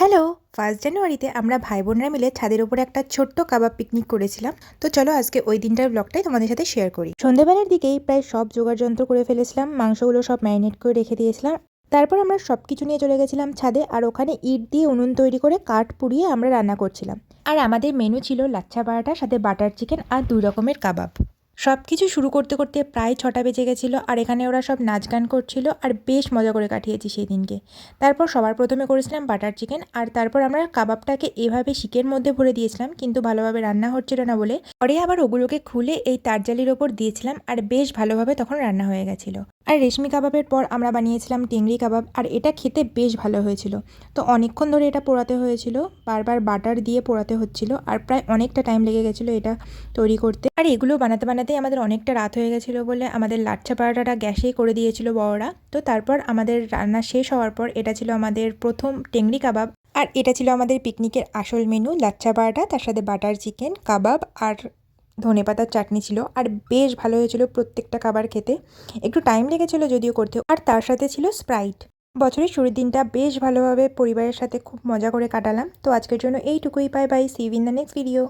Hello. 1 জানুয়ারিতে আমরা ভাই বোনরা মিলে ছাদের উপরে একটা ছোট্ট কাবাব পিকনিক করেছিলাম। তো চলো আজকে ওই দিনটার ব্লগটাই তোমাদের সাথে শেয়ার করি। সন্ধ্যেবেলার দিকেই প্রায় সব জোগাড় যন্ত্র করে ফেলেছিলাম, মাংসগুলো সব ম্যারিনেট করে রেখে দিয়েছিলাম। তারপর আমরা সব কিছু নিয়ে চলে গেছিলাম ছাদে, আর ওখানে ইট দিয়ে উনুন তৈরি করে কাঠ পুড়িয়ে আমরা রান্না করছিলাম। আর আমাদের মেনু ছিল লাচ্ছা পরাঠা, সাথে বাটার চিকেন আর 2 রকমের কাবাব। সব কিছু শুরু করতে করতে প্রায় 6টা বেজে গেছিলো, আর এখানে ওরা সব নাচ গান করছিল, আর বেশ মজা করে কাটিয়েছি সেই দিনকে। তারপর সবার প্রথমে করেছিলাম বাটার চিকেন, আর তারপর আমরা কাবাবটাকে এভাবে শিকের মধ্যে ভরে দিয়েছিলাম, কিন্তু ভালোভাবে রান্না হচ্ছিল না বলে পরে আবার ওগুলোকে খুলে এই তারজালির ওপর দিয়েছিলাম, আর বেশ ভালোভাবে তখন রান্না হয়ে গেছিলো। আর রেশমি কাবাবের পর আমরা বানিয়েছিলাম টেংরি কাবাব, আর এটা খেতে বেশ ভালো হয়েছিল। তো অনেকক্ষণ ধরে এটা পোড়াতে হয়েছিল, বারবার বাটার দিয়ে পোড়াতে হচ্ছিল, আর প্রায় অনেকটা টাইম লেগে গেছিলো এটা তৈরি করতে। আর এগুলো বানাতে বানাতেই আমাদের অনেকটা রাত হয়ে গেছিলো বলে আমাদের লাচ্ছা পরাঠাটা গ্যাসেই করে দিয়েছিল বড়রা। তো তারপর আমাদের রান্না শেষ হওয়ার পর এটা ছিল আমাদের প্রথম টেংরি কাবাব, আর এটা ছিল আমাদের পিকনিকের আসল মেনু, লাচ্ছা পরাঠা, তার সাথে বাটার চিকেন, কাবাব আর ধনেপাতার চাটনি ছিল। আর বেশ ভালো হয়েছিল প্রত্যেকটা খাবার খেতে। একটু টাইম লেগেছিলো যদিও করতে, আর তার সাথে ছিল স্প্রাইট। বছরের শুরুর দিনটা বেশ ভালোভাবে পরিবারের সাথে খুব মজা করে কাটালাম। তো আজকের জন্য এইটুকুই। Bye bye, see you in the next video.